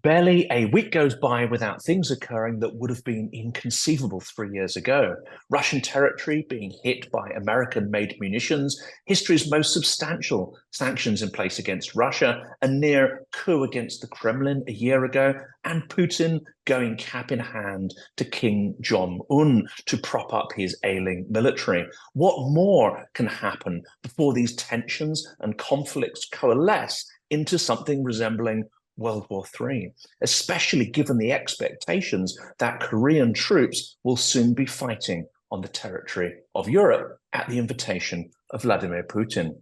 Barely a week goes by without things occurring that would have been inconceivable 3 years ago. Russian territory being hit by American-made munitions, history's most substantial sanctions in place against Russia, a near coup against the Kremlin a year ago, and Putin going cap in hand to Kim-Jong-Un to prop up his ailing military. What more can happen before these tensions and conflicts coalesce into something resembling World War III, especially given the expectations that Korean troops will soon be fighting on the territory of Europe at the invitation of Vladimir Putin?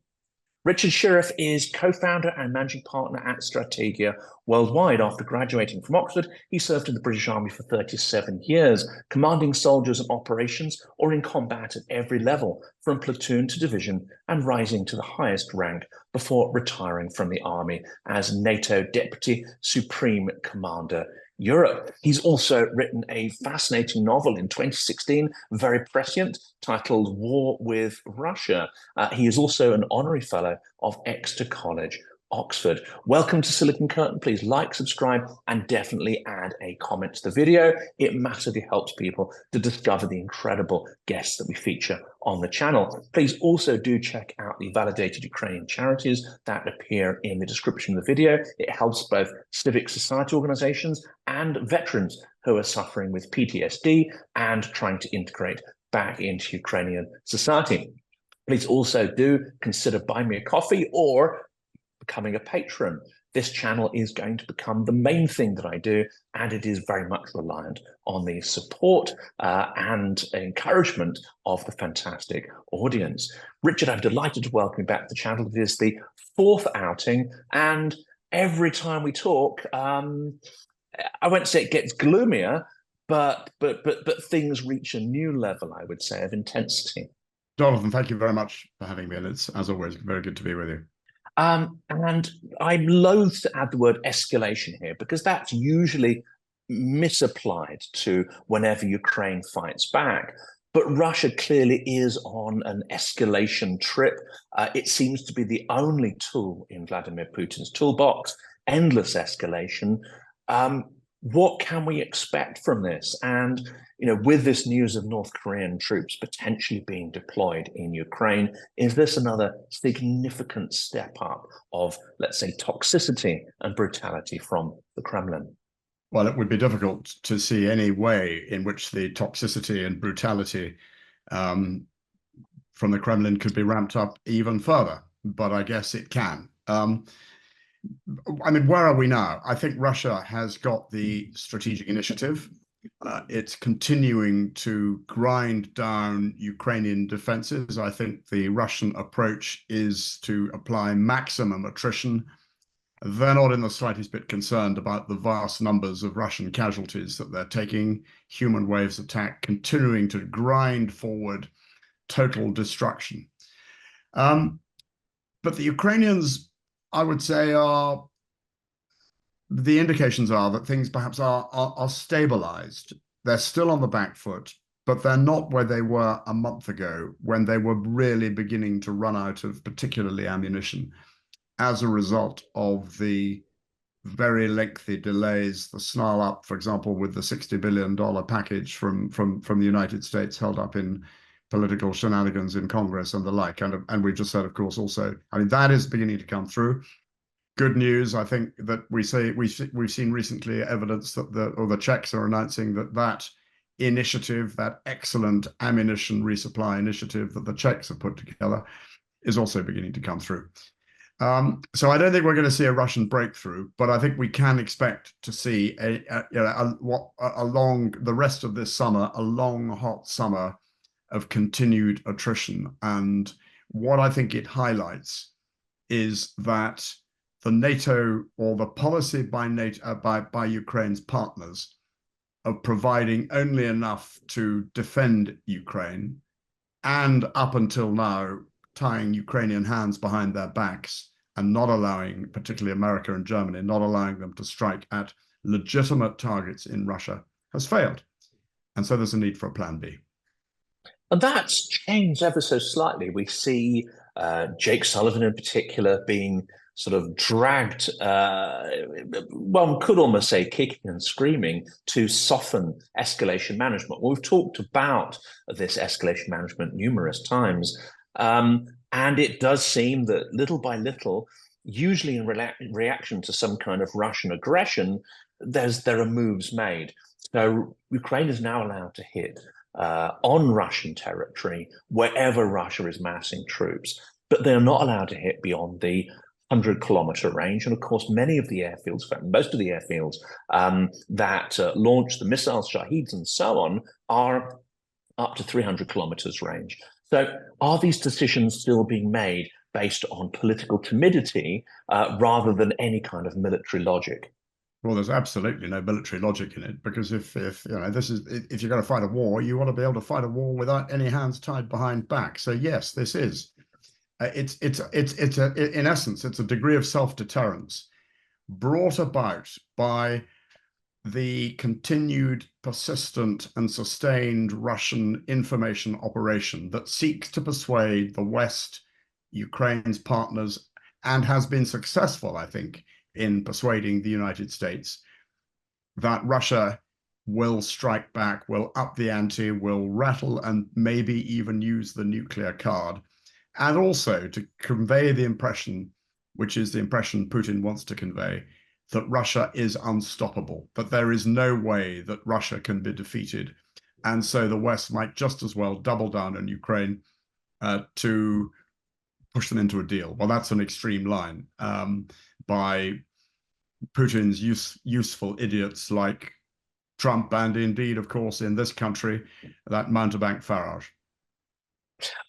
Richard Shirreff is co-founder and managing partner at Strategia Worldwide. After graduating from Oxford, he served in the British Army for 37 years, commanding soldiers in operations or in combat at every level, from platoon to division, and rising to the highest rank before retiring from the army as NATO Deputy Supreme Commander Europe. He's also written a fascinating novel in 2016, very prescient, titled War with Russia. He is also an honorary fellow of Exeter College, Oxford. Welcome to Silicon Curtain. Please like, subscribe, and definitely add a comment to the video. It massively helps people to discover the incredible guests that we feature on the channel. Please also do check out the validated Ukrainian charities that appear in the description of the video. It helps both civic society organizations and veterans who are suffering with PTSD and trying to integrate back into Ukrainian society. Please also do consider buying me a coffee or becoming a patron. This channel is going to become the main thing that I do, and it is very much reliant on the support and encouragement of the fantastic audience. Richard, I'm delighted to welcome you back to the channel. It is the fourth outing, and every time we talk, I won't say it gets gloomier, but things reach a new level, I would say, of intensity. Jonathan, thank you very much for having me, and it's, as always, very good to be with you. And I'm loath to add the word escalation here because that's usually misapplied to whenever Ukraine fights back. But Russia clearly is on an escalation trip. It seems to be the only tool in Vladimir Putin's toolbox, endless escalation. What can we expect from this? And, you know, with this news of North Korean troops potentially being deployed in Ukraine, is this another significant step up of, let's say, toxicity and brutality from the Kremlin? Well, it would be difficult to see any way in which the toxicity and brutality from the Kremlin could be ramped up even further, but I guess it can. I mean, where are we now? I think Russia has got the strategic initiative. It's continuing to grind down Ukrainian defenses. I think the Russian approach is to apply maximum attrition. They're not in the slightest bit concerned about the vast numbers of Russian casualties that they're taking. Human waves attack, continuing to grind forward total destruction. But the Ukrainians, I would say, the indications are that things perhaps are stabilized. They're still on the back foot, but they're not where they were a month ago when they were really beginning to run out of particularly ammunition as a result of the very lengthy delays, the snarl up, for example, with the $60 billion package from the United States held up in political shenanigans in Congress and the like. And we just said, of course, also, I mean, that is beginning to come through. Good news, I think, that we've seen recently evidence that the Czechs are announcing that initiative, that excellent ammunition resupply initiative that the Czechs have put together, is also beginning to come through. So I don't think we're going to see a Russian breakthrough, but I think we can expect to see along the rest of this summer, a long, hot summer of continued attrition. And what I think it highlights is that the NATO, or the policy by NATO, by Ukraine's partners, of providing only enough to defend Ukraine, and up until now tying Ukrainian hands behind their backs and not allowing, particularly America and Germany, not allowing them to strike at legitimate targets in Russia, has failed. And so there's a need for a plan B. And that's changed ever so slightly. We see Jake Sullivan in particular being sort of dragged, one could almost say kicking and screaming, to soften escalation management. Well, we've talked about this escalation management numerous times, and it does seem that little by little, usually in reaction to some kind of Russian aggression, there are moves made. So Ukraine is now allowed to hit on Russian territory wherever Russia is massing troops, but they're not allowed to hit beyond the 100-kilometer range. And of course, many of the airfields, most of the airfields that launch the missiles, Shaheeds, and so on, are up to 300 kilometers range. So are these decisions still being made based on political timidity rather than any kind of military logic? Well, there's absolutely no military logic in it, because if you know, this is, if you're going to fight a war, you want to be able to fight a war without any hands tied behind back. So yes, this is in essence, it's a degree of self-deterrence brought about by the continued, persistent, and sustained Russian information operation that seeks to persuade the West, Ukraine's partners, and has been successful, I think, in persuading the United States that Russia will strike back, will up the ante, will rattle, and maybe even use the nuclear card. And also to convey the impression, which is the impression Putin wants to convey, that Russia is unstoppable, that there is no way that Russia can be defeated. And so the West might just as well double down on Ukraine to push them into a deal. Well, that's an extreme line by Putin's useful idiots like Trump, and indeed, of course, in this country, that mountebank Farage.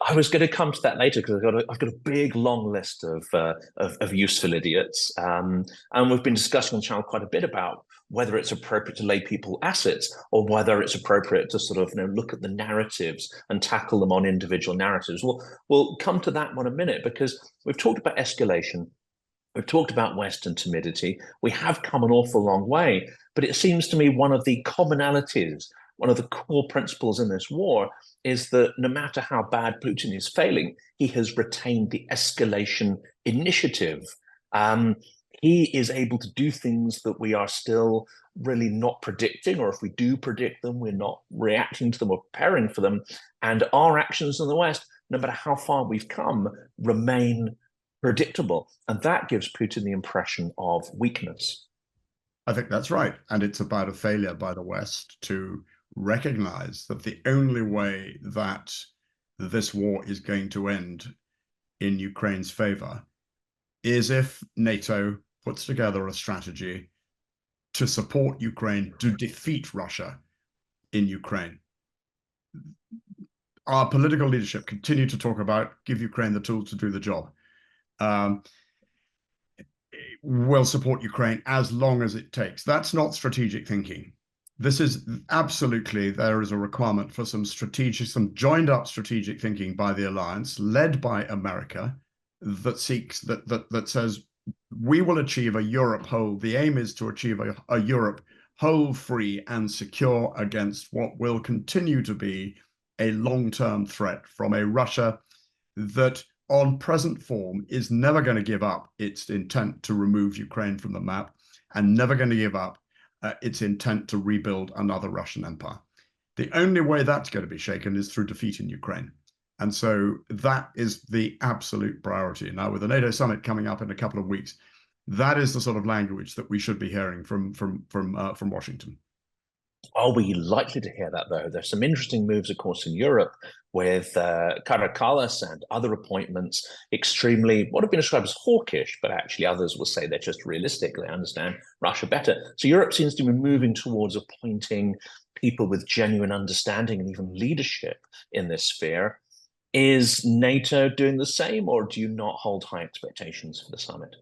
I was going to come to that later because I've got a big long list of useful idiots, and we've been discussing on the channel quite a bit about whether it's appropriate to lay people assets or whether it's appropriate to sort of look at the narratives and tackle them on individual narratives. We'll come to that one in a minute, because we've talked about escalation, we've talked about Western timidity, we have come an awful long way, but it seems to me one of the commonalities, one of the core principles in this war is that no matter how bad Putin is failing, he has retained the escalation initiative. He is able to do things that we are still really not predicting, or if we do predict them, we're not reacting to them or preparing for them. And our actions in the West, no matter how far we've come, remain predictable. And that gives Putin the impression of weakness. I think that's right. And it's about a failure by the West to recognize that the only way that this war is going to end in Ukraine's favor is if NATO puts together a strategy to support Ukraine to defeat Russia in Ukraine. Our political leadership continue to talk about give Ukraine the tools to do the job. Will support Ukraine as long as it takes. That's not strategic thinking. This is absolutely, there is a requirement for some joined up strategic thinking by the alliance, led by America, that seeks, that says, we will achieve a Europe whole. The aim is to achieve a Europe whole, free, and secure against what will continue to be a long-term threat from a Russia that on present form is never going to give up its intent to remove Ukraine from the map, and never going to give up its intent to rebuild another Russian empire. The only way that's going to be shaken is through defeat in Ukraine. And so that is the absolute priority. Now, with the NATO summit coming up in a couple of weeks, that is the sort of language that we should be hearing from Washington. Are we likely to hear that, though? There's some interesting moves, of course, in Europe with coalesce and other appointments, extremely, what have been described as hawkish, but actually others will say they're just realistic. They understand Russia better. So Europe seems to be moving towards appointing people with genuine understanding and even leadership in this sphere. Is NATO doing the same, or do you not hold high expectations for the summit?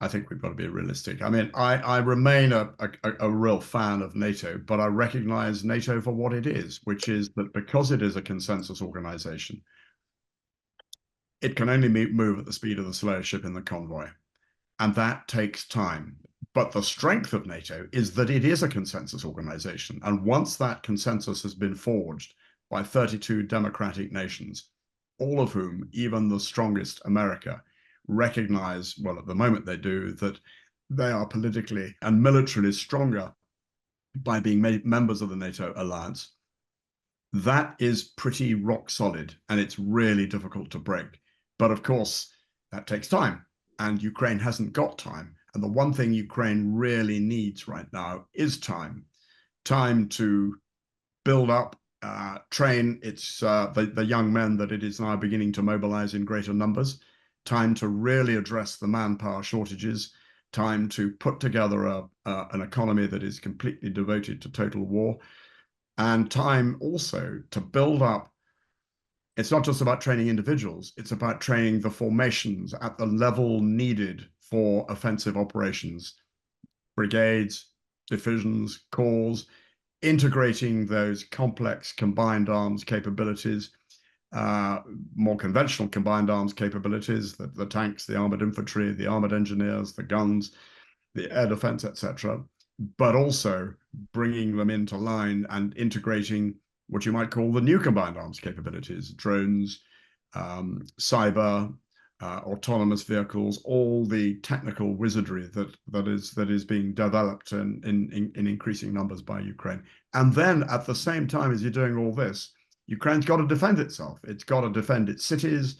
I think we've got to be realistic. I mean, I remain a real fan of NATO, but I recognize NATO for what it is, which is that because it is a consensus organization, it can only move at the speed of the slowest ship in the convoy. And that takes time. But the strength of NATO is that it is a consensus organization. And once that consensus has been forged by 32 democratic nations, all of whom, even the strongest America, recognize, well, at the moment they do, that they are politically and militarily stronger by being made members of the NATO alliance. That is pretty rock solid, and it's really difficult to break. But of course, that takes time, and Ukraine hasn't got time. And the one thing Ukraine really needs right now is time. Time to build up, train the young men that it is now beginning to mobilize in greater numbers, time to really address the manpower shortages, time to put together an economy that is completely devoted to total war, and time also to build up. It's not just about training individuals, it's about training the formations at the level needed for offensive operations, brigades, divisions, corps, integrating those complex combined arms capabilities, more conventional combined arms capabilities, the tanks, the armored infantry, the armored engineers, the guns, the air defense, etc., but also bringing them into line and integrating what you might call the new combined arms capabilities, drones, cyber, autonomous vehicles, all the technical wizardry that is being developed in increasing numbers by Ukraine. And then at the same time as you're doing all this, Ukraine's got to defend itself. It's got to defend its cities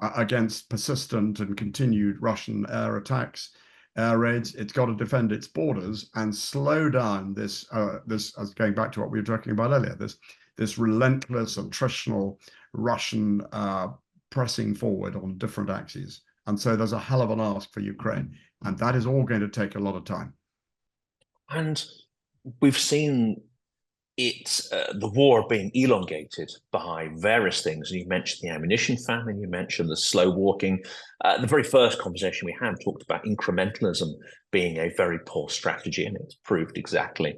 against persistent and continued Russian air attacks, air raids. It's got to defend its borders and slow down this going back to what we were talking about earlier, this relentless attritional Russian pressing forward on different axes. And so there's a hell of an ask for Ukraine, and that is all going to take a lot of time. And we've seen the war being elongated by various things. You mentioned the ammunition famine, you mentioned the slow walking. The very first conversation we had talked about incrementalism being a very poor strategy, and it's proved exactly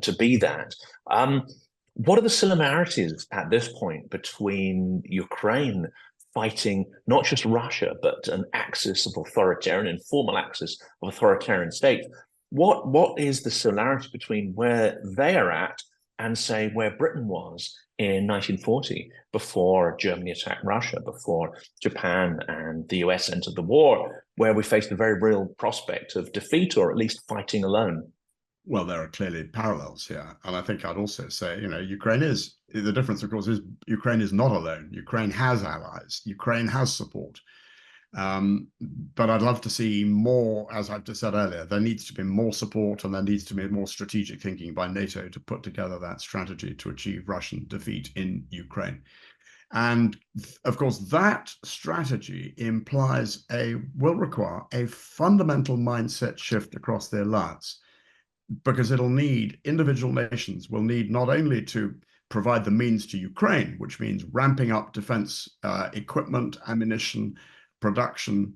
to be that. What are the similarities at this point between Ukraine fighting not just Russia, but an axis of authoritarian, informal axis of authoritarian states? What is the similarity between where they are at and say where Britain was in 1940, before Germany attacked Russia, before Japan and the US entered the war, where we faced the very real prospect of defeat or at least fighting alone? Well, there are clearly parallels here. And I think I'd also say, Ukraine is, the difference, of course, is Ukraine is not alone. Ukraine has allies. Ukraine has support. But I'd love to see more, as I've just said earlier, there needs to be more support and there needs to be more strategic thinking by NATO to put together that strategy to achieve Russian defeat in Ukraine. And of course, that strategy will require a fundamental mindset shift across the alliance, because individual nations will need not only to provide the means to Ukraine, which means ramping up defense equipment, ammunition, production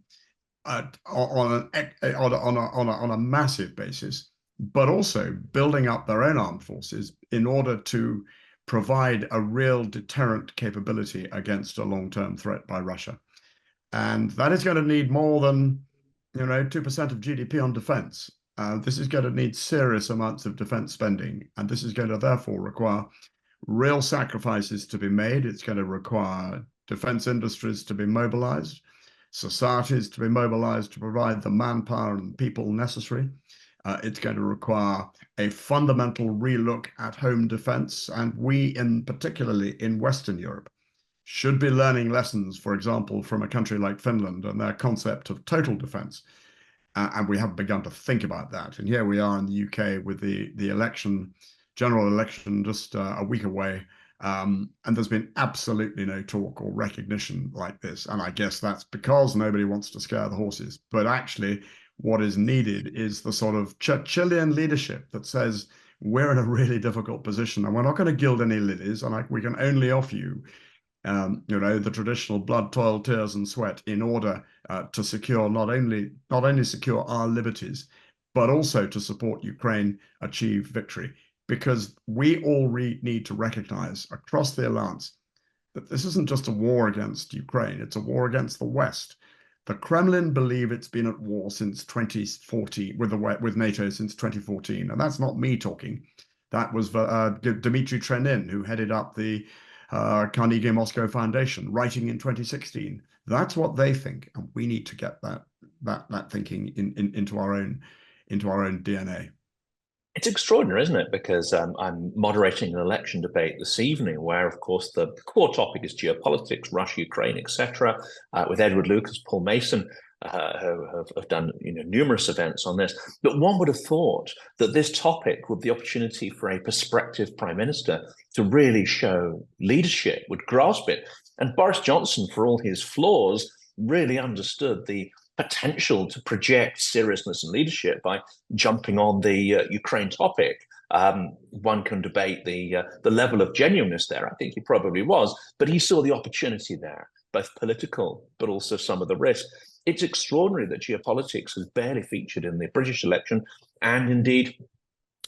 on a massive basis, but also building up their own armed forces in order to provide a real deterrent capability against a long-term threat by Russia. And that is going to need more than 2% of GDP on defense. This is going to need serious amounts of defense spending, and this is going to therefore require real sacrifices to be made. It's going to require defense industries to be mobilized, societies to be mobilized to provide the manpower and people necessary. It's going to require a fundamental relook at home defense, and we, particularly in Western Europe, should be learning lessons, for example, from a country like Finland and their concept of total defense. And we haven't begun to think about that. And here we are in the UK with the general election, just a week away. And there's been absolutely no talk or recognition like this. And I guess that's because nobody wants to scare the horses. But actually, what is needed is the sort of Churchillian leadership that says, we're in a really difficult position and we're not going to gild any lilies, and we can only offer you the traditional blood, toil, tears, and sweat in order to secure not only secure our liberties, but also to support Ukraine achieve victory. Because we all need to recognize across the alliance that this isn't just a war against Ukraine, it's a war against the West. The Kremlin believe it's been at war since 2014 with NATO since 2014, and that's not me talking. That was Dmitry Trenin, who headed up the Carnegie Moscow Foundation, writing in 2016. That's what they think, and we need to get that thinking into our own DNA. It's extraordinary, isn't it? Because I'm moderating an election debate this evening, where, of course, the core topic is geopolitics, Russia, Ukraine, etc. With Edward Lucas, Paul Mason, who have done numerous events on this. But one would have thought that this topic would be the opportunity for a prospective prime minister to really show leadership, would grasp it. And Boris Johnson, for all his flaws, really understood the potential to project seriousness and leadership by jumping on the Ukraine topic. One can debate the level of genuineness there. I think he probably was, but he saw the opportunity there, both political, but also some of the risk. It's extraordinary that geopolitics has barely featured in the British election, and indeed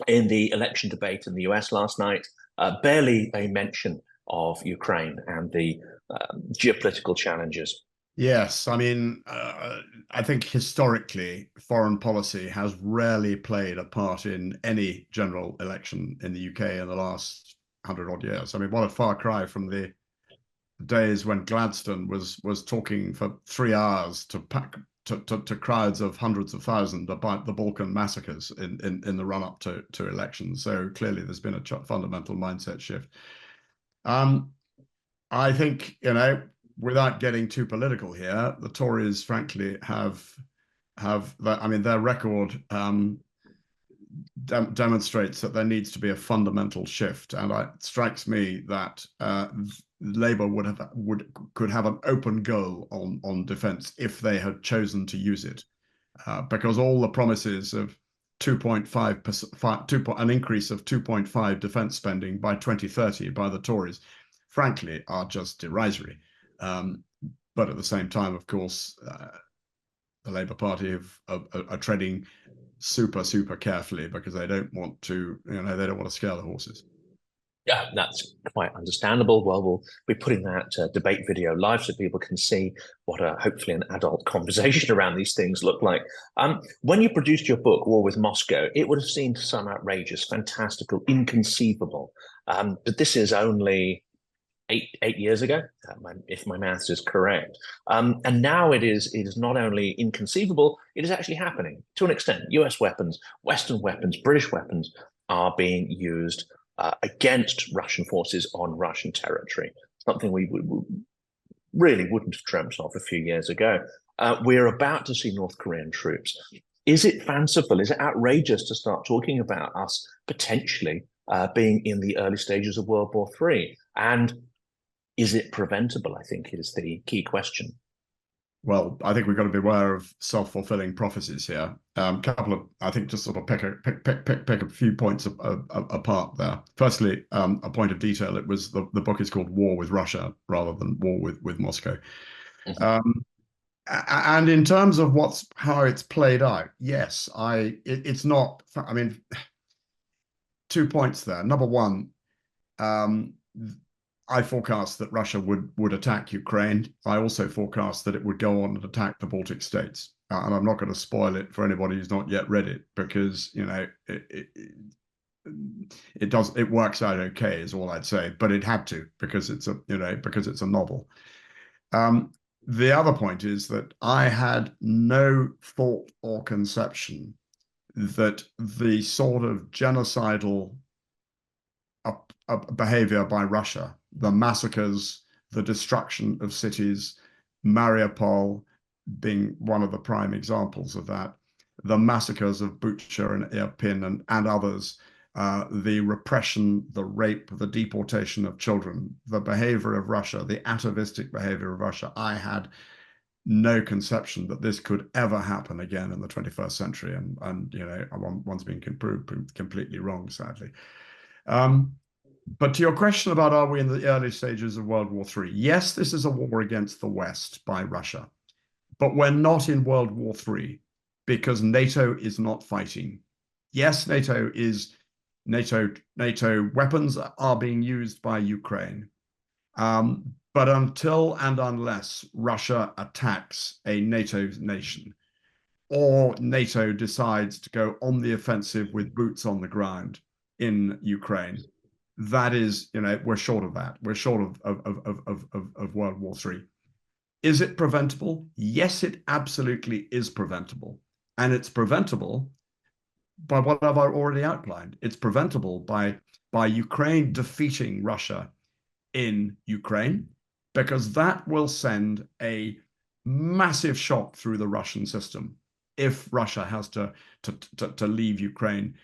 in the election debate in the US last night, barely a mention of Ukraine and the geopolitical challenges. Yes, I mean, I think historically, foreign policy has rarely played a part in any general election in the UK in the last 100-odd years. I mean, what a far cry from the days when Gladstone was talking for 3 hours to crowds of hundreds of thousands about the Balkan massacres in the run-up to elections. So clearly, there's been a fundamental mindset shift. I think, without getting too political here, the Tories, frankly, have I mean, their record demonstrates that there needs to be a fundamental shift, and it strikes me that Labour could have an open goal on defence if they had chosen to use it, because all the promises of 2.5%, an increase of 2.5 defence spending by 2030 by the Tories, frankly, are just derisory. But at the same time, of course, the Labour Party are treading super carefully because they don't want to, they don't want to scare the horses. Yeah, that's quite understandable. Well, we'll be putting that debate video live so people can see what hopefully an adult conversation around these things look like. When you produced your book, War with Moscow, it would have seemed some outrageous, fantastical, inconceivable. But this is only eight years ago, if my maths is correct. And now it is not only inconceivable, it is actually happening to an extent. US weapons, Western weapons, British weapons are being used against Russian forces on Russian territory, something we really wouldn't have dreamt of a few years ago. We're about to see North Korean troops. Is it fanciful? Is it outrageous to start talking about us potentially being in the early stages of World War III? And is it preventable? I think is the key question. Well, I think we've got to be aware of self-fulfilling prophecies here. Couple of, I think, just sort of pick a few points apart there. Firstly, a point of detail: it was the book is called War with Russia rather than War with Moscow. Mm-hmm. And in terms of how it's played out, yes, it's not. I mean, 2 points there. Number one, I forecast that Russia would attack Ukraine. I also forecast that it would go on and attack the Baltic states. And I'm not going to spoil it for anybody who's not yet read it, because it works out okay, is all I'd say. But it had to, because it's a novel. The other point is that I had no thought or conception that the sort of genocidal behavior by Russia, the massacres, the destruction of cities, Mariupol being one of the prime examples of that, the massacres of Bucha and Irpin and others, the repression, the rape, the deportation of children, the behavior of Russia, the atavistic behavior of Russia. I had no conception that this could ever happen again in the 21st century. And one's been proved completely wrong, sadly. But to your question about are we in the early stages of World War III? Yes, this is a war against the West by Russia, but we're not in World War III because NATO is not fighting. Yes, NATO weapons are being used by Ukraine. But until and unless Russia attacks a NATO nation, or NATO decides to go on the offensive with boots on the ground in Ukraine, that is, we're short of that. We're short of World War III. Is it preventable? Yes, it absolutely is preventable. And it's preventable by what I've already outlined. It's preventable by Ukraine defeating Russia in Ukraine, because that will send a massive shock through the Russian system if Russia has to leave Ukraine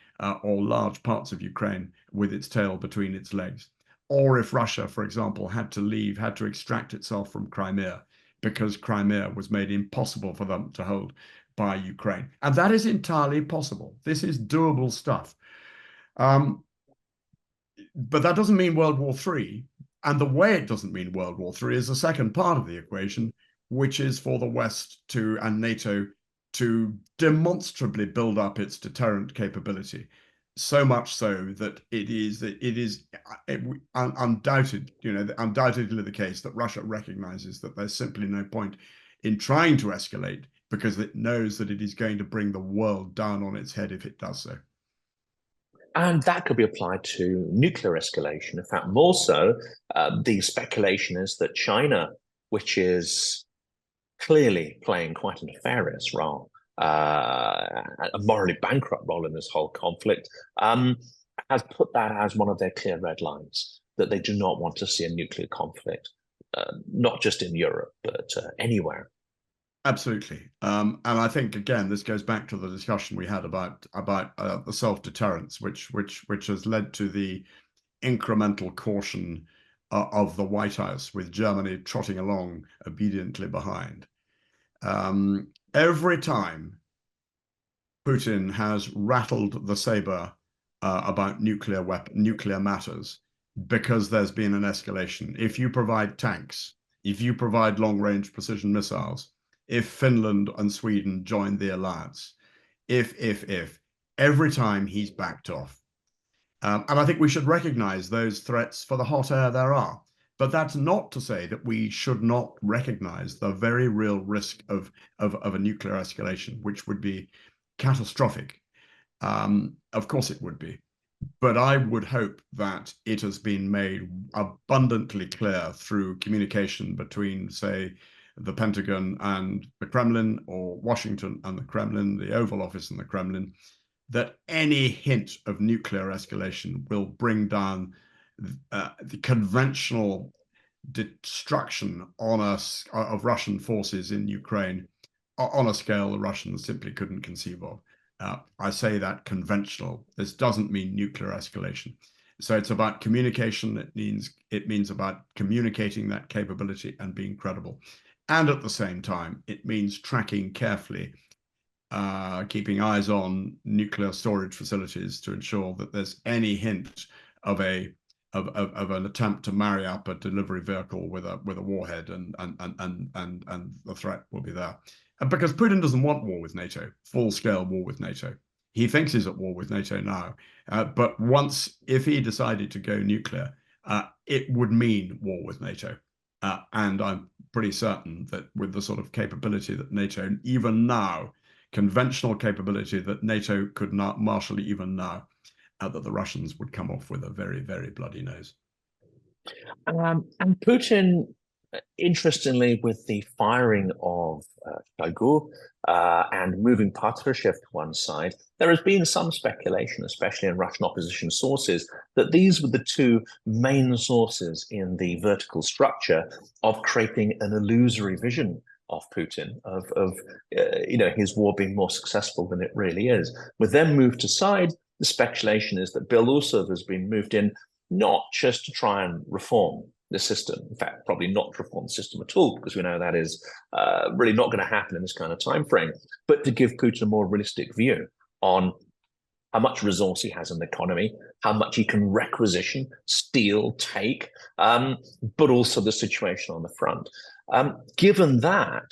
or large parts of Ukraine with its tail between its legs. Or if Russia, for example, had to extract itself from Crimea because Crimea was made impossible for them to hold by Ukraine. And that is entirely possible. This is doable stuff. But that doesn't mean World War III. And the way it doesn't mean World War III is the second part of the equation, which is for the West and NATO to demonstrably build up its deterrent capability. So much so that it is undoubtedly the case that Russia recognizes that there's simply no point in trying to escalate, because it knows that it is going to bring the world down on its head if it does so. And that could be applied to nuclear escalation. In fact, more so, the speculation is that China, which is clearly playing quite a nefarious role, a morally bankrupt role in this whole conflict, has put that as one of their clear red lines, that they do not want to see a nuclear conflict, not just in Europe, but anywhere. Absolutely. And I think, again, this goes back to the discussion we had about the self-deterrence, which has led to the incremental caution of the White House, with Germany trotting along obediently behind. Every time Putin has rattled the saber about nuclear matters, because there's been an escalation. If you provide tanks, if you provide long-range precision missiles, if Finland and Sweden join the alliance, if, every time he's backed off. And I think we should recognize those threats for the hot air there are. But that's not to say that we should not recognize the very real risk of a nuclear escalation, which would be catastrophic. Of course it would be. But I would hope that it has been made abundantly clear through communication between, say, the Pentagon and the Kremlin, or Washington and the Kremlin, the Oval Office and the Kremlin, that any hint of nuclear escalation will bring down the conventional destruction on us of Russian forces in Ukraine on a scale the Russians simply couldn't conceive of. I say that conventional. This doesn't mean nuclear escalation. So it's about communication. It means about communicating that capability and being credible. And at the same time, it means tracking carefully, keeping eyes on nuclear storage facilities to ensure that there's any hint of an attempt to marry up a delivery vehicle with a warhead, and the threat will be there. And because Putin doesn't want war with NATO, full-scale war with NATO. He thinks he's at war with NATO now, but if he decided to go nuclear, it would mean war with NATO. And I'm pretty certain that with the sort of capability that NATO, even now, conventional capability that NATO could not marshal even now, that the Russians would come off with a very, very bloody nose. And Putin, interestingly, with the firing of Shoigu and moving Patrushev to one side, there has been some speculation, especially in Russian opposition sources, that these were the two main sources in the vertical structure of creating an illusory vision of Putin, of his war being more successful than it really is. With them moved aside, the speculation is that Belousov has been moved in not just to try and reform the system, in fact, probably not to reform the system at all, because we know that is really not going to happen in this kind of time frame, but to give Putin a more realistic view on how much resource he has in the economy, how much he can requisition, steal, take, but also the situation on the front. Given that,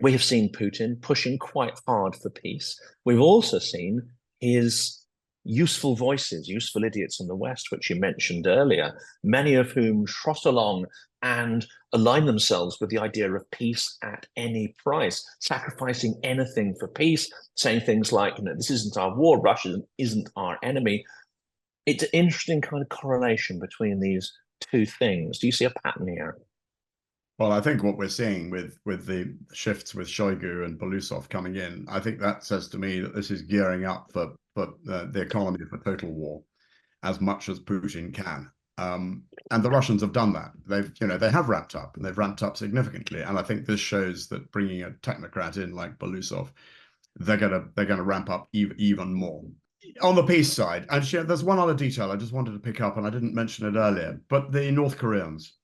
we have seen Putin pushing quite hard for peace. We've also seen his useful voices, useful idiots in the West, which you mentioned earlier, many of whom trot along and align themselves with the idea of peace at any price, sacrificing anything for peace, saying things like, this isn't our war, Russia isn't our enemy. It's an interesting kind of correlation between these two things. Do you see a pattern here? Well, I think what we're seeing with the shifts with Shoigu and Bolusov coming in, I think that says to me that this is gearing up for the economy for total war as much as Putin can. And the Russians have done that. They have ramped up, and they've ramped up significantly. And I think this shows that bringing a technocrat in like Bolusov, they're gonna ramp up even more. On the peace side, actually, there's one other detail I just wanted to pick up, and I didn't mention it earlier, but the North Koreans.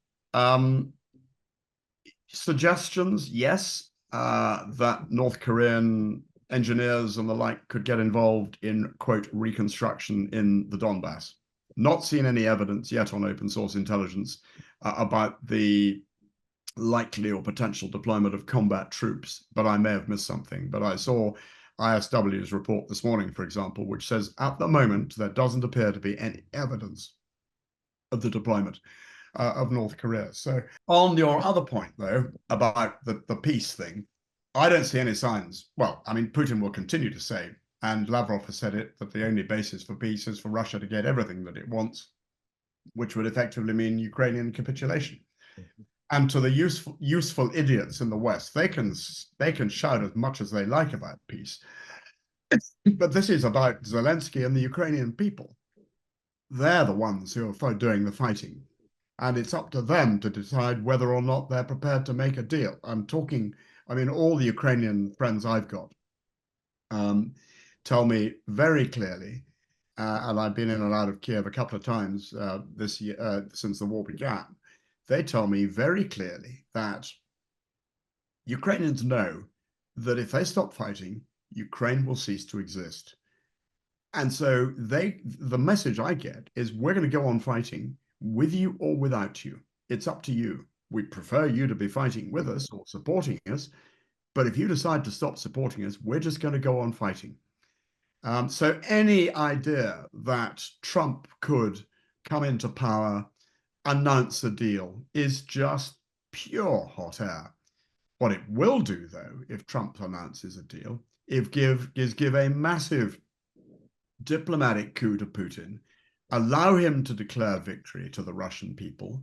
Suggestions, yes, that North Korean engineers and the like could get involved in, quote, reconstruction in the Donbass. Not seen any evidence yet on open source intelligence about the likely or potential deployment of combat troops, but I may have missed something. But I saw ISW's report this morning, for example, which says at the moment there doesn't appear to be any evidence of the deployment of North Korea. So on your other point, though, about the peace thing, I don't see any signs. Well, I mean, Putin will continue to say, and Lavrov has said it, that the only basis for peace is for Russia to get everything that it wants, which would effectively mean Ukrainian capitulation. And to the useful idiots in the West, they can shout as much as they like about peace. But this is about Zelensky and the Ukrainian people. They're the ones who are doing the fighting. And it's up to them to decide whether or not they're prepared to make a deal. I mean, all the Ukrainian friends I've got tell me very clearly, and I've been in and out of Kiev a couple of times this year since the war began. They tell me very clearly that Ukrainians know that if they stop fighting, Ukraine will cease to exist. And so the message I get is, we're going to go on fighting with you or without you. It's up to you. We prefer you to be fighting with us or supporting us, but if you decide to stop supporting us, we're just going to go on fighting. So any idea that Trump could come into power, announce a deal, is just pure hot air. What it will do, though, if Trump announces a deal, is give a massive diplomatic coup to Putin, allow him to declare victory to the Russian people,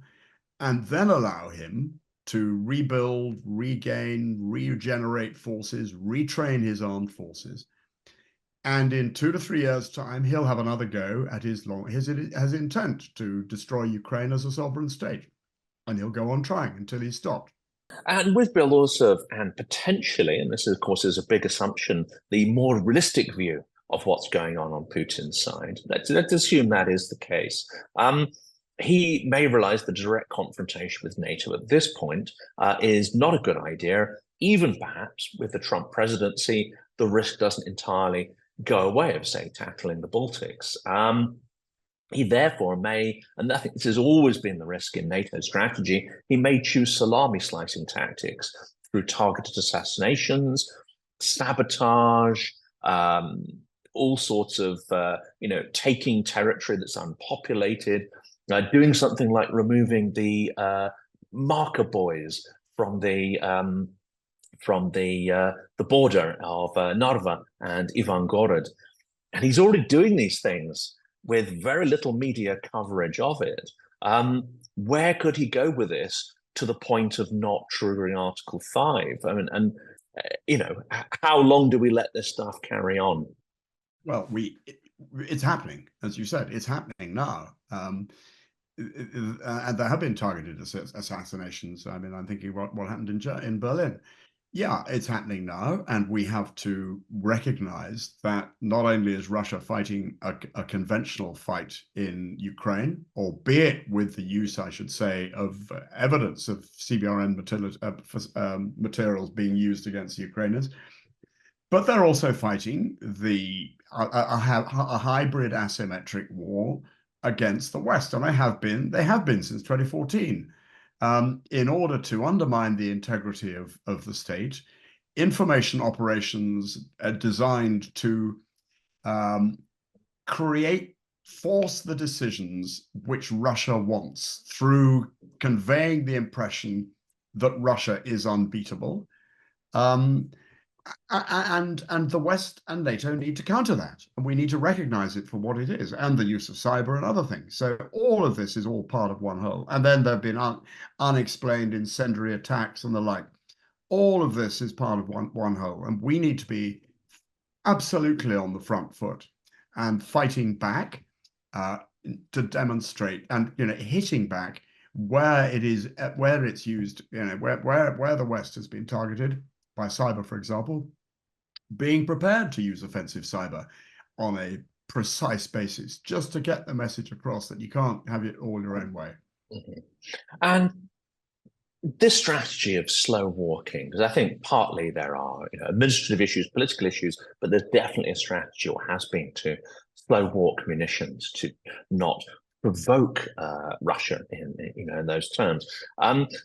and then allow him to rebuild, regain, regenerate forces, retrain his armed forces. And in 2 to 3 years' time, he'll have another go at his intent to destroy Ukraine as a sovereign state. And he'll go on trying until he's stopped. And with Belarus and potentially, and this of course is a big assumption, the more realistic view of what's going on Putin's side. Let's assume that is the case. He may realize the direct confrontation with NATO at this point is not a good idea. Even perhaps with the Trump presidency, the risk doesn't entirely go away of, say, tackling the Baltics. He therefore may, and I think this has always been the risk in NATO strategy, he may choose salami slicing tactics through targeted assassinations, sabotage, all sorts of, taking territory that's unpopulated, doing something like removing the marker buoys from the border of Narva and Ivangorod. And he's already doing these things with very little media coverage of it. Where could he go with this to the point of not triggering Article 5? I mean, and how long do we let this stuff carry on? Well, it's happening, as you said, it's happening now. And there have been targeted assassinations. I mean, I'm thinking what happened in Berlin. Yeah, it's happening now, and we have to recognize that not only is Russia fighting a conventional fight in Ukraine, albeit with the use, I should say, of evidence of CBRN materials being used against the Ukrainians, but they're also fighting a hybrid asymmetric war against the West, and they have been since 2014. In order to undermine the integrity of the state, information operations are designed to force the decisions which Russia wants through conveying the impression that Russia is unbeatable. And the West and NATO need to counter that, and we need to recognize it for what it is, and the use of cyber and other things. So all of this is all part of one whole. And then there have been unexplained incendiary attacks and the like. All of this is part of one whole, and we need to be absolutely on the front foot and fighting back to demonstrate and hitting back where it's used, where the West has been targeted by cyber, for example, being prepared to use offensive cyber on a precise basis, just to get the message across that you can't have it all your own way. Mm-hmm. And this strategy of slow walking, because I think partly there are administrative issues, political issues, but there's definitely a strategy, or has been, to slow walk munitions, to not provoke Russia in those terms.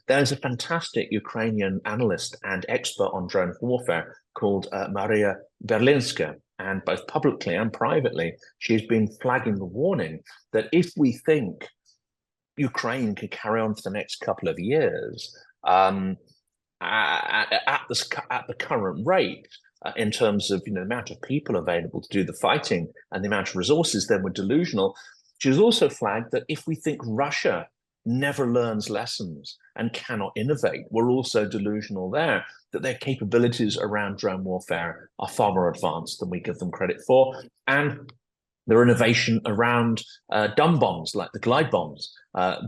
There's a fantastic Ukrainian analyst and expert on drone warfare called Maria Berlinska, and both publicly and privately, she's been flagging the warning that if we think Ukraine could carry on for the next couple of years at the current rate, in terms of the amount of people available to do the fighting and the amount of resources, then we're delusional. She has also flagged that if we think Russia never learns lessons and cannot innovate, we're also delusional there, that their capabilities around drone warfare are far more advanced than we give them credit for. And their innovation around dumb bombs, like the glide bombs,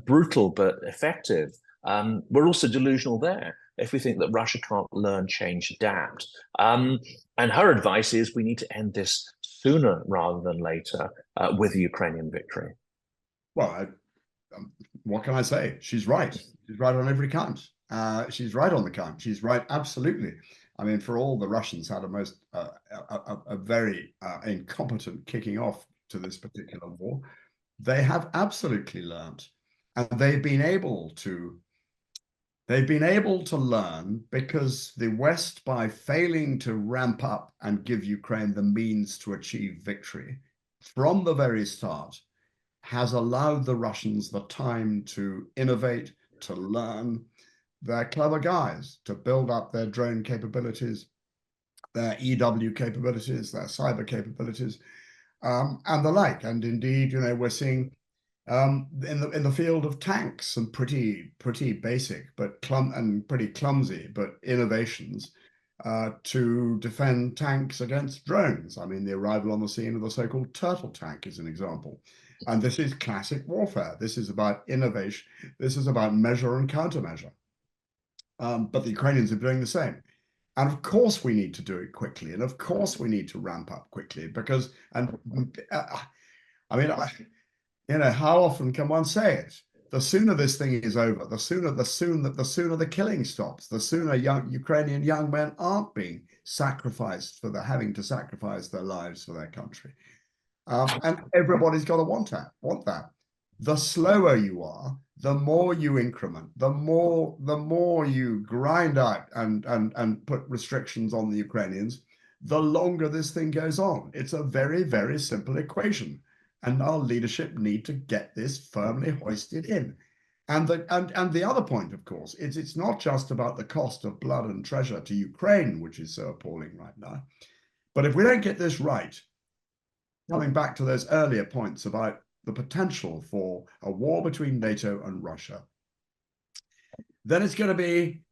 brutal but effective. We're also delusional there if we think that Russia can't learn, change, adapt. And her advice is we need to end this sooner rather than later with a Ukrainian victory. Well, what can I say? She's right. She's right on every count. She's right on the count. She's right, absolutely. I mean, for all the Russians had a very incompetent kicking off to this particular war, they have absolutely learned, and they've been able to learn because the West, by failing to ramp up and give Ukraine the means to achieve victory from the very start, has allowed the Russians the time to innovate, to learn. They're clever guys, to build up their drone capabilities, their EW capabilities, their cyber capabilities, and the like. And indeed, we're seeing in the field of tanks some pretty basic but pretty clumsy but innovations to defend tanks against drones. I mean, the arrival on the scene of the so-called turtle tank is an example. And this is classic warfare. This is about innovation. This is about measure and countermeasure. But the Ukrainians are doing the same. And of course we need to do it quickly. And of course we need to ramp up quickly because, I mean, how often can one say it? The sooner this thing is over, the sooner the killing stops, the sooner Ukrainian young men aren't being sacrificed having to sacrifice their lives for their country. And everybody's got to want that. The slower you are, the more you increment, the more you grind out and put restrictions on the Ukrainians, the longer this thing goes on. It's a very, very simple equation. And our leadership need to get this firmly hoisted in. And the other point, of course, is it's not just about the cost of blood and treasure to Ukraine, which is so appalling right now. But if we don't get this right, coming back to those earlier points about the potential for a war between NATO and Russia, then it's going to be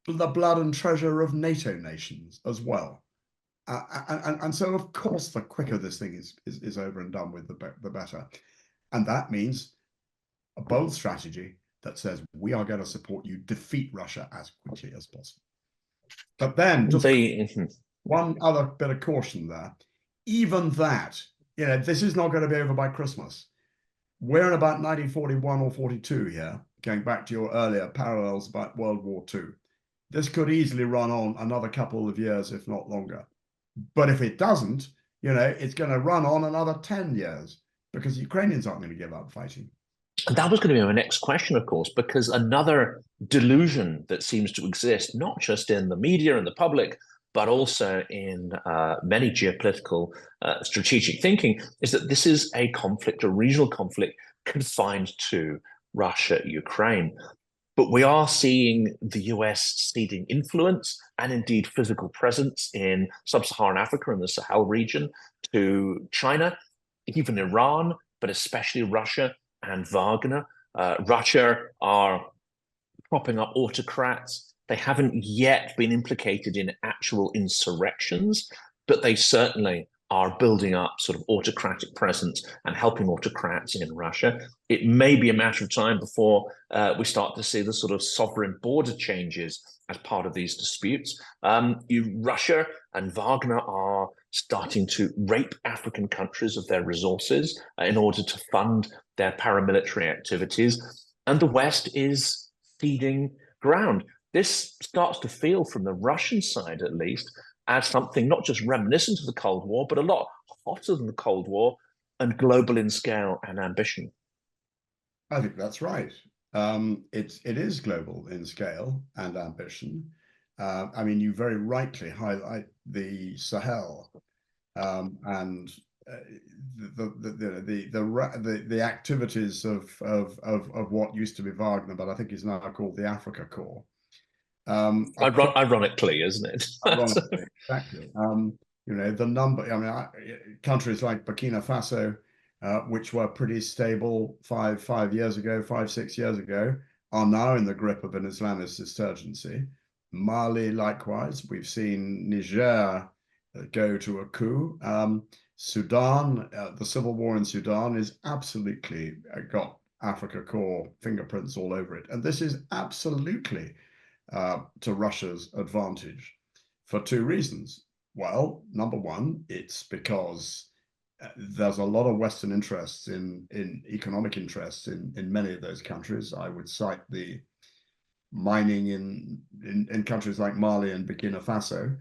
the blood and treasure of NATO nations as well. And so, of course, the quicker this thing is over and done with, the better. And that means a bold strategy that says we are going to support you defeat Russia as quickly as possible. But then just one other bit of caution there. Even that, this is not going to be over by Christmas. We're in about 1941 or 42 here, going back to your earlier parallels about World War II. This could easily run on another couple of years, if not longer. But if it doesn't, it's going to run on another 10 years because the Ukrainians aren't going to give up fighting. And that was going to be my next question, of course, because another delusion that seems to exist, not just in the media and the public, but also in many geopolitical strategic thinking, is that this is a conflict, a regional conflict confined to Russia, Ukraine. But we are seeing the US ceding influence and indeed physical presence in sub-Saharan Africa and the Sahel region to China, even Iran, but especially Russia and Wagner. Russia are propping up autocrats. They haven't yet been implicated in actual insurrections, but they certainly are building up sort of autocratic presence and helping autocrats in Russia. It may be a matter of time before we start to see the sort of sovereign border changes as part of these disputes. Russia and Wagner are starting to rape African countries of their resources in order to fund their paramilitary activities. And the West is ceding ground. This starts to feel, from the Russian side at least, as something not just reminiscent of the Cold War, but a lot hotter than the Cold War and global in scale and ambition. I think that's right. It is global in scale and ambition. I mean, you very rightly highlight the Sahel and the activities of what used to be Wagner, but I think is now called the Africa Corps. Ironically, isn't it? Ironically, exactly. You know, the number, I mean, countries like Burkina Faso, which were pretty stable 5 years ago, 6 years ago, are now in the grip of an Islamist insurgency. Mali, likewise. We've seen Niger go to a coup. Sudan, the civil war in Sudan is absolutely got Africa Corps fingerprints all over it. And this is absolutely to Russia's advantage for two reasons. Well, number one, it's because there's a lot of Western interests in economic interests in many of those countries. I would cite the mining in countries like Mali and Burkina Faso.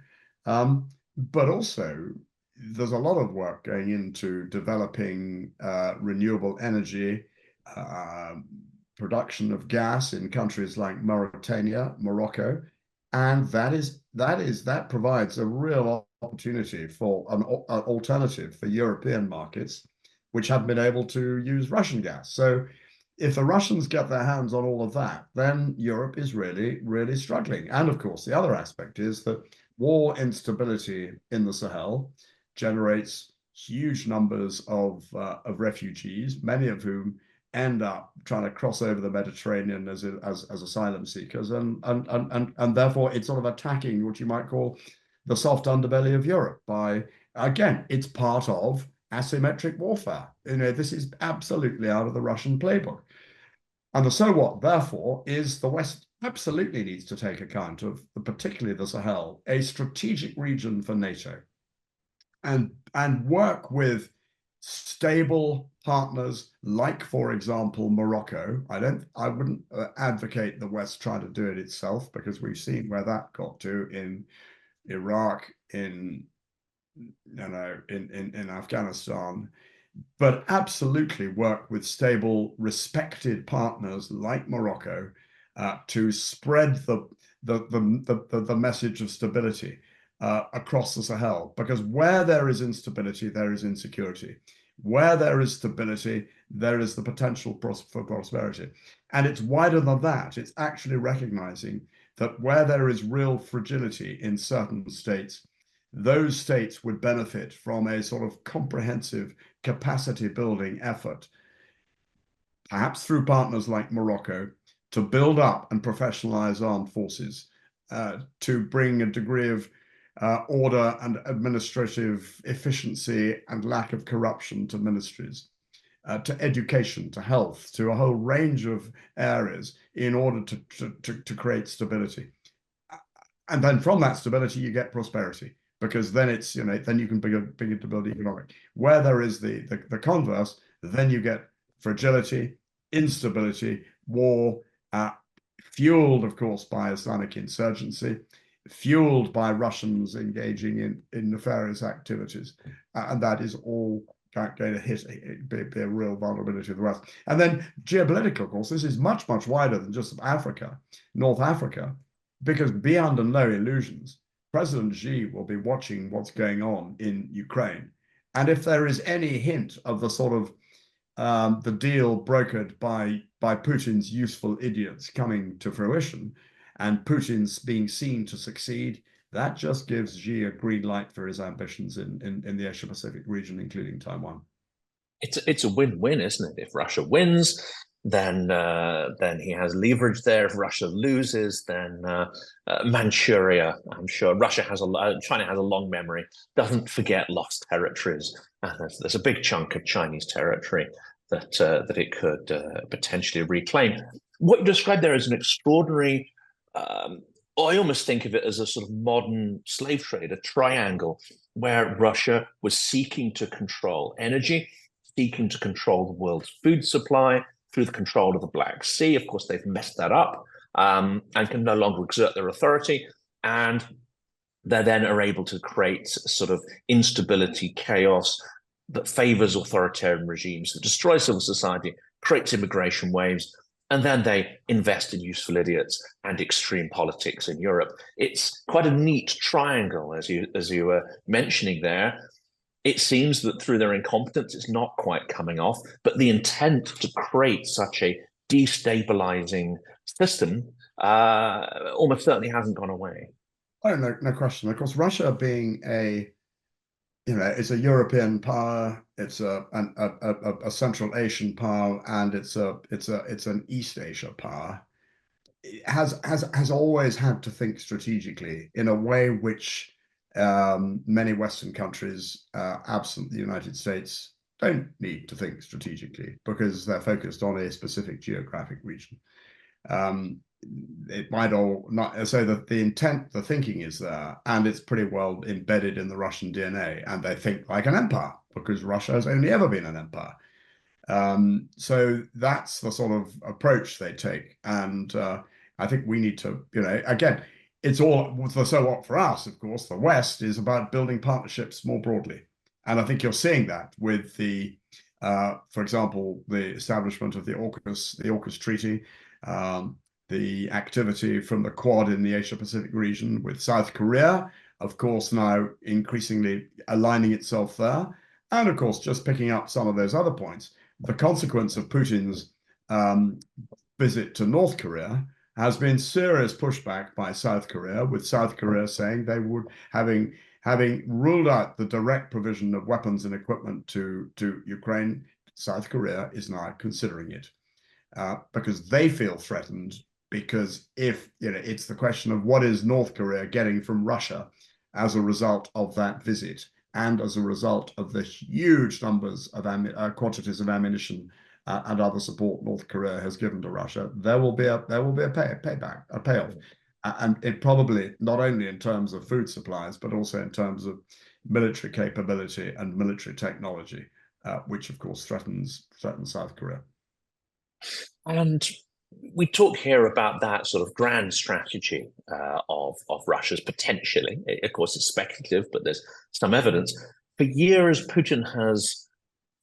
But also, there's a lot of work going into developing renewable energy, production of gas in countries like Mauritania, Morocco, and that provides a real opportunity for an alternative for European markets, which have been able to use Russian gas. So if the Russians get their hands on all of that, then Europe is really, really struggling. And of course, the other aspect is that war instability in the Sahel generates huge numbers of refugees, many of whom end up trying to cross over the Mediterranean as asylum seekers, and therefore it's sort of attacking what you might call the soft underbelly of Europe by, again, it's part of asymmetric warfare. You know, this is absolutely out of the Russian playbook. And the so what, therefore, is the West absolutely needs to take account of, particularly the Sahel, a strategic region for NATO, and work with stable partners like, for example, Morocco. I wouldn't advocate the West trying to do it itself, because we've seen where that got to in Iraq, in Afghanistan, but absolutely work with stable, respected partners like Morocco to spread the message of stability across the Sahel, because where there is instability, there is insecurity. Where there is stability, there is the potential for prosperity. And it's wider than that. It's actually recognizing that where there is real fragility in certain states, those states would benefit from a sort of comprehensive capacity building effort, perhaps through partners like Morocco, to build up and professionalize armed forces, to bring a degree of order and administrative efficiency and lack of corruption to ministries, to education, to health, to a whole range of areas in order to create stability. And then from that stability, you get prosperity, because then it's, then you can begin to build economic. Where there is the converse, then you get fragility, instability, war, fueled, of course, by Islamic insurgency, fueled by Russians engaging in nefarious activities. And that is all going to be a real vulnerability of the West. And then geopolitical, of course, this is much, much wider than just Africa, North Africa, because beyond and no illusions, President Xi will be watching what's going on in Ukraine. And if there is any hint of the sort of the deal brokered by Putin's useful idiots coming to fruition, and Putin's being seen to succeed, that just gives Xi a green light for his ambitions in the Asia Pacific region, including Taiwan. It's a win-win, isn't it? If Russia wins, then he has leverage there. If Russia loses, then Manchuria. I'm sure China has a long memory. Doesn't forget lost territories, and there's a big chunk of Chinese territory that it could potentially reclaim. What you described there is an extraordinary. I almost think of it as a sort of modern slave trade, a triangle where Russia was seeking to control energy, seeking to control the world's food supply through the control of the Black Sea. Of course, they've messed that up and can no longer exert their authority. And they then are able to create sort of instability, chaos that favors authoritarian regimes, that destroys civil society, creates immigration waves, and then they invest in useful idiots and extreme politics in Europe. It's quite a neat triangle, as you were mentioning there. It seems that through their incompetence, it's not quite coming off, but the intent to create such a destabilizing system almost certainly hasn't gone away. Oh, no question. Of course, Russia being it's a European power, it's a Central Asian power, and it's an East Asia power. It has always had to think strategically in a way which many Western countries, absent the United States, don't need to think strategically because they're focused on a specific geographic region. It might all not so that the intent, the thinking is there, and it's pretty well embedded in the Russian DNA, and they think like an empire because Russia has only ever been an empire. So that's the sort of approach they take, and I think we need to, again, it's all so what for us, of course, the West is about building partnerships more broadly, and I think you're seeing that with for example, the establishment of the AUKUS Treaty. The activity from the Quad in the Asia-Pacific region with South Korea, of course, now increasingly aligning itself there. And of course, just picking up some of those other points, the consequence of Putin's visit to North Korea has been serious pushback by South Korea, with South Korea saying they would, having ruled out the direct provision of weapons and equipment to Ukraine, South Korea is now considering it because they feel threatened. Because if it's the question of what is North Korea getting from Russia as a result of that visit, and as a result of the huge numbers of quantities of ammunition and other support North Korea has given to Russia, there will be a payback, a payoff, and it probably not only in terms of food supplies, but also in terms of military capability and military technology, which of course threatens South Korea. And we talk here about that sort of grand strategy of Russia's potentially. Of course, it's speculative, but there's some evidence. For years, Putin has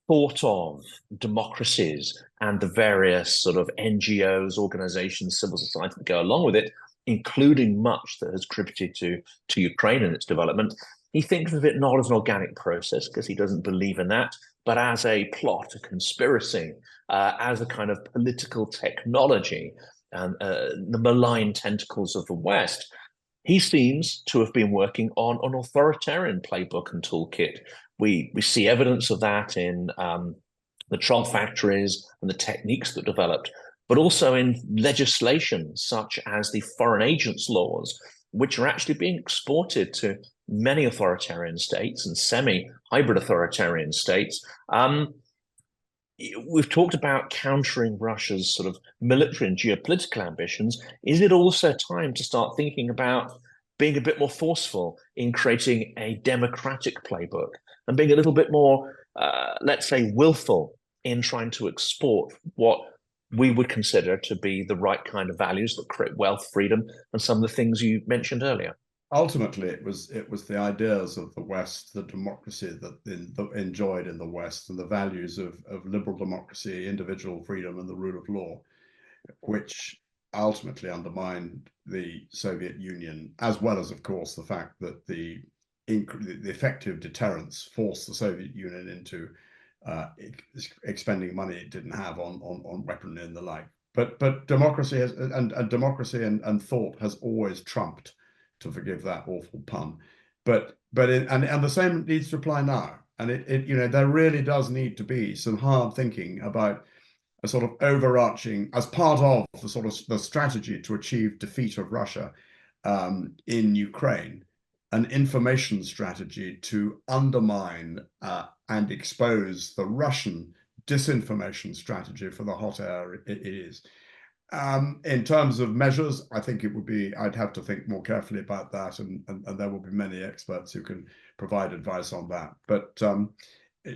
thought of democracies and the various sort of NGOs, organizations, civil society that go along with it, including much that has contributed to Ukraine and its development. He thinks of it not as an organic process because he doesn't believe in that, but as a plot, a conspiracy, as a kind of political technology, and the malign tentacles of the West. He seems to have been working on an authoritarian playbook and toolkit. We see evidence of that in the troll factories and the techniques that developed, but also in legislation such as the foreign agents laws, which are actually being exported to many authoritarian states and semi-hybrid authoritarian states. We've talked about countering Russia's sort of military and geopolitical ambitions. Is it also time to start thinking about being a bit more forceful in creating a democratic playbook and being a little bit more, let's say, willful in trying to export what we would consider to be the right kind of values that create wealth, freedom, and some of the things you mentioned earlier? Ultimately, it was the ideas of the West, the democracy that enjoyed in the West, and the values of liberal democracy, individual freedom, and the rule of law, which ultimately undermined the Soviet Union, as well as, of course, the fact that the effective deterrence forced the Soviet Union into expending money it didn't have on weaponry and the like. But democracy has and democracy and thought has always trumped, to forgive that awful pun. But and the same needs to apply now. And it there really does need to be some hard thinking about a sort of overarching, as part of the sort of the strategy to achieve defeat of Russia in Ukraine, an information strategy to undermine and expose the Russian disinformation strategy for the hot air it is. In terms of measures, I think it would be, I'd have to think more carefully about that, and there will be many experts who can provide advice on that. But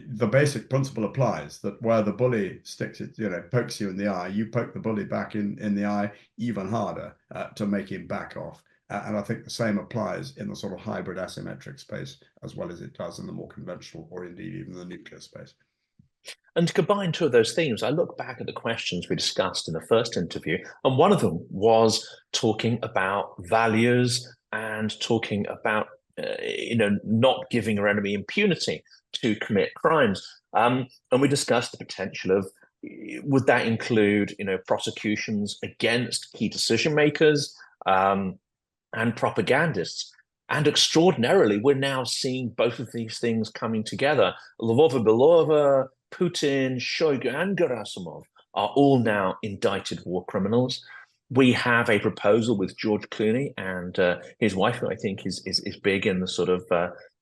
the basic principle applies, that where the bully sticks it, pokes you in the eye, you poke the bully back in the eye even harder to make him back off. And I think the same applies in the sort of hybrid asymmetric space as well as it does in the more conventional, or indeed even the nuclear space. And to combine two of those themes, I look back at the questions we discussed in the first interview, and one of them was talking about values and talking about not giving our enemy impunity to commit crimes. And we discussed the potential of, would that include prosecutions against key decision makers and propagandists? And extraordinarily, we're now seeing both of these things coming together. Lvova-Belova, Putin, Shoigu, and Gerasimov are all now indicted war criminals. We have a proposal with George Clooney and his wife, who I think is big in the sort of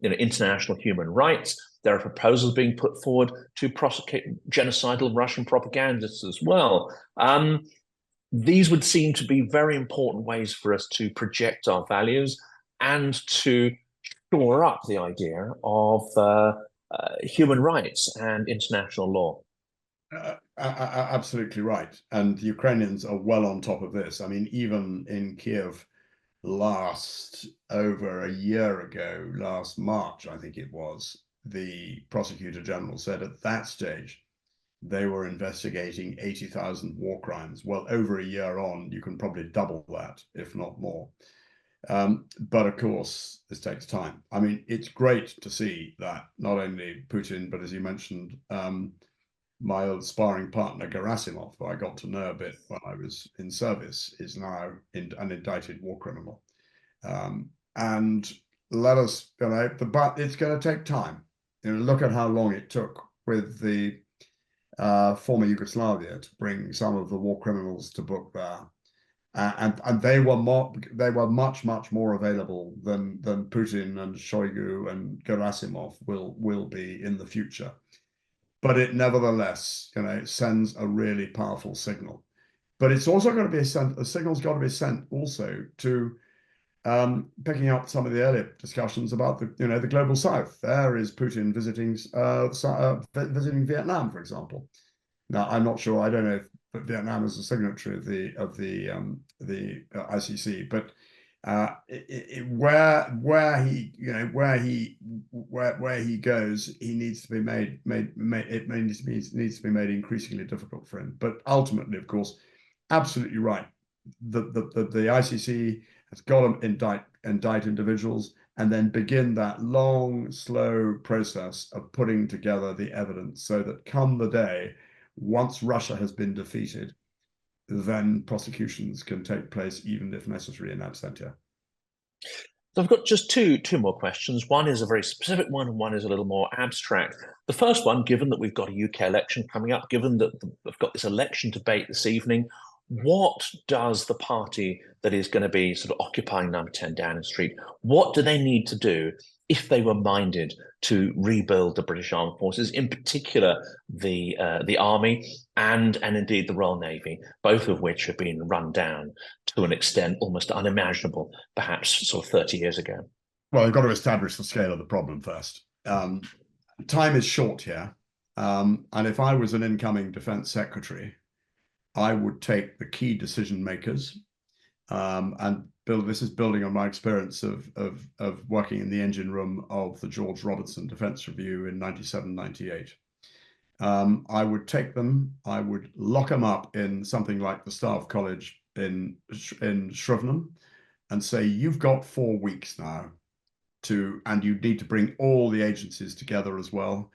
international human rights. There are proposals being put forward to prosecute genocidal Russian propagandists as well. These would seem to be very important ways for us to project our values and to shore up the idea of human rights and international law. Absolutely right. And the Ukrainians are well on top of this. I mean, even in Kiev over a year ago, last March, I think it was, the prosecutor general said at that stage they were investigating 80,000 war crimes. Well, over a year on, you can probably double that, if not more. But of course, this takes time. I mean, it's great to see that not only Putin, but as you mentioned, my old sparring partner Gerasimov, who I got to know a bit when I was in service, is now an indicted war criminal. And let us, but it's going to take time. Look at how long it took with the former Yugoslavia to bring some of the war criminals to book there. And they were much more available than Putin and Shoigu and Gerasimov will be in the future. But it nevertheless, sends a really powerful signal. But it's also going to be a signal's got to be sent also to picking up some of the earlier discussions about the global South. There is Putin visiting Vietnam, for example. Now, I'm not sure. I don't know if Vietnam is a signatory of the ICC, but where he goes, he needs to be made needs to be made increasingly difficult for him. But ultimately, of course, absolutely right. The ICC has got to indict individuals and then begin that long, slow process of putting together the evidence so that come the day, once Russia has been defeated, then prosecutions can take place, even if necessary, in absentia. So I've got just two more questions. One is a very specific one, and one is a little more abstract. The first one, given that we've got a UK election coming up, given that we've got this election debate this evening, what does the party that is going to be sort of occupying number 10 Downing Street, what do they need to do if they were minded to rebuild the British Armed Forces, in particular the Army and indeed the Royal Navy, both of which have been run down to an extent almost unimaginable, perhaps sort of 30 years ago? Well, they've got to establish the scale of the problem first. Time is short here. And if I was an incoming Defence Secretary, I would take the key decision makers and build. This is building on my experience of working in the engine room of the George Robertson Defence Review in 97, 98. I would take them, I would lock them up in something like the Staff College in Shrivenham and say, you've got 4 weeks now and you need to bring all the agencies together as well.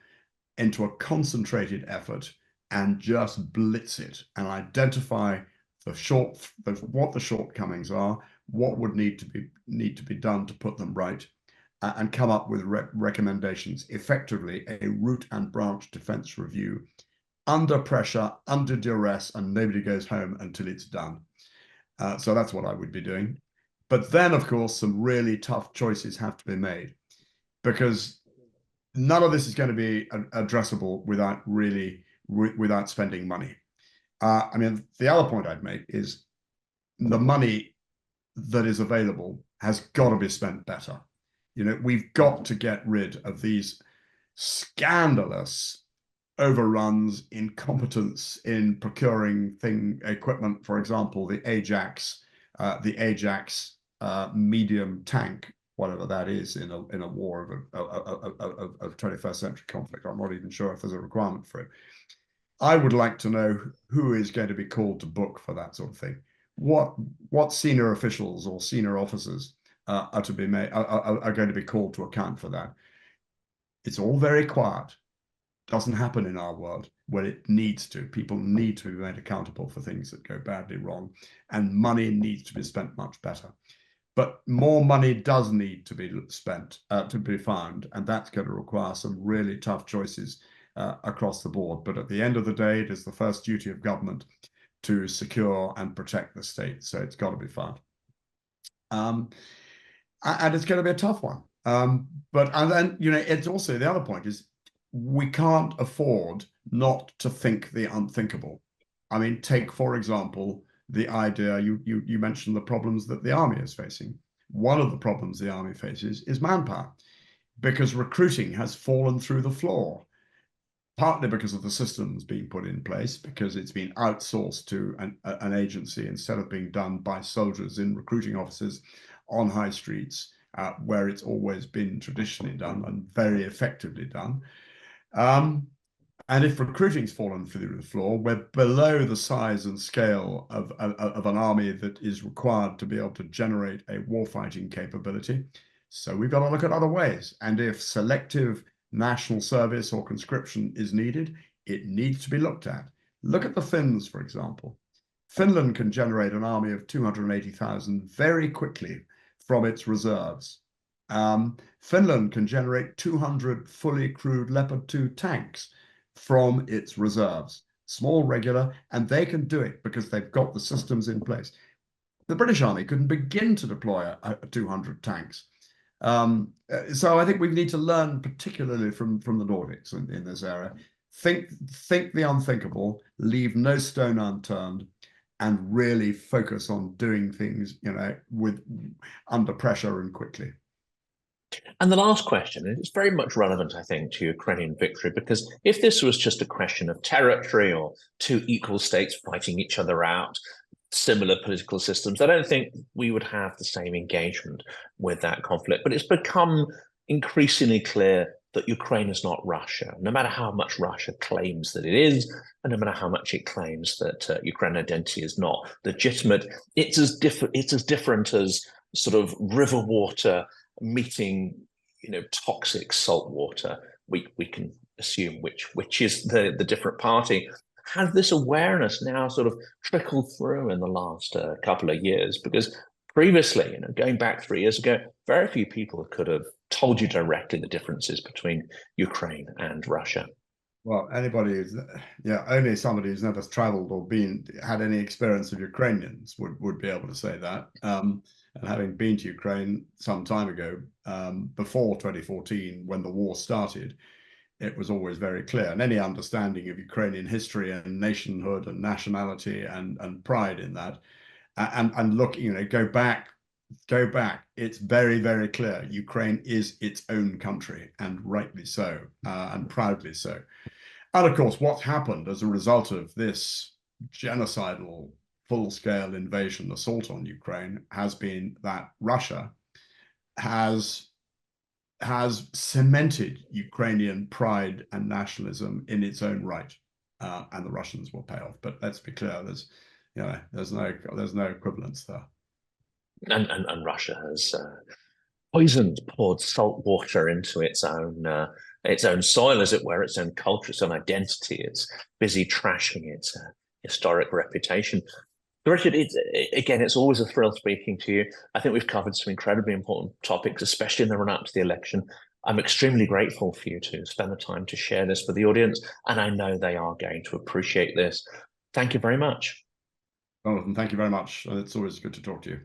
into a concentrated effort and just blitz it and identify what the shortcomings are, what would need to be done to put them right, and come up with recommendations, effectively a root and branch defense review under pressure, under duress, and nobody goes home until it's done. So that's what I would be doing. But then, of course, some really tough choices have to be made, because none of this is going to be addressable without spending money. I mean, the other point I'd make is the money that is available has got to be spent better. We've got to get rid of these scandalous overruns, incompetence in procuring equipment. For example, the Ajax medium tank, whatever that is, in a war of 21st century conflict. I'm not even sure if there's a requirement for it. I would like to know who is going to be called to book for that sort of thing. What senior officials or senior officers are going to be called to account for that? It's all very quiet. Doesn't happen in our world where it needs to. People need to be made accountable for things that go badly wrong, and money needs to be spent much better. But more money does need to be spent, to be found, and that's going to require some really tough choices across the board. But at the end of the day, it is the first duty of government to secure and protect the state. So it's got to be found. And it's going to be a tough one. And then, it's also, the other point is, we can't afford not to think the unthinkable. I mean, take, for example, the idea, you mentioned the problems that the army is facing. One of the problems the army faces is manpower, because recruiting has fallen through the floor, partly because of the systems being put in place, because it's been outsourced to an agency instead of being done by soldiers in recruiting offices on high streets, where it's always been traditionally done and very effectively done. And if recruiting's fallen through the floor, we're below the size and scale of an army that is required to be able to generate a warfighting capability. So we've got to look at other ways. And if selective national service or conscription is needed, it needs to be looked at. Look at the Finns, for example. Finland can generate an army of 280,000 very quickly from its reserves. Finland can generate 200 fully crewed Leopard 2 tanks from its reserves, small, regular, and they can do it because they've got the systems in place. The British Army couldn't begin to deploy 200 tanks. So I think we need to learn, particularly from the Nordics in this area. Think the unthinkable, leave no stone unturned, and really focus on doing things, with under pressure and quickly. And the last question, and it's very much relevant, I think, to Ukrainian victory, because if this was just a question of territory or two equal states fighting each other out, similar political systems, I don't think we would have the same engagement with that conflict. But it's become increasingly clear that Ukraine is not Russia, no matter how much Russia claims that it is, and no matter how much it claims that Ukrainian identity is not legitimate. It's as different as sort of river water meeting, toxic salt water. We can assume which is the different party. Has this awareness now sort of trickled through in the last couple of years? Because previously, going back 3 years ago, very few people could have told you directly the differences between Ukraine and Russia. Well, only somebody who's never traveled or had any experience of Ukrainians would be able to say that. And having been to Ukraine some time ago, before 2014, when the war started, it was always very clear. And any understanding of Ukrainian history and nationhood and nationality and pride in that, and look, go back, it's very, very clear. Ukraine is its own country, and rightly so, and proudly so. And of course, what's happened as a result of this genocidal, full-scale invasion, assault on Ukraine, has been that Russia has cemented Ukrainian pride and nationalism in its own right, and the Russians will pay off. But let's be clear: there's no equivalence there. And Russia has poured salt water into its own its own soil, as it were, its own culture, its own identity. It's busy trashing its historic reputation. Richard, again, it's always a thrill speaking to you. I think we've covered some incredibly important topics, especially in the run up to the election. I'm extremely grateful for you to spend the time to share this with the audience, and I know they are going to appreciate this. Thank you very much. Jonathan, thank you very much. It's always good to talk to you.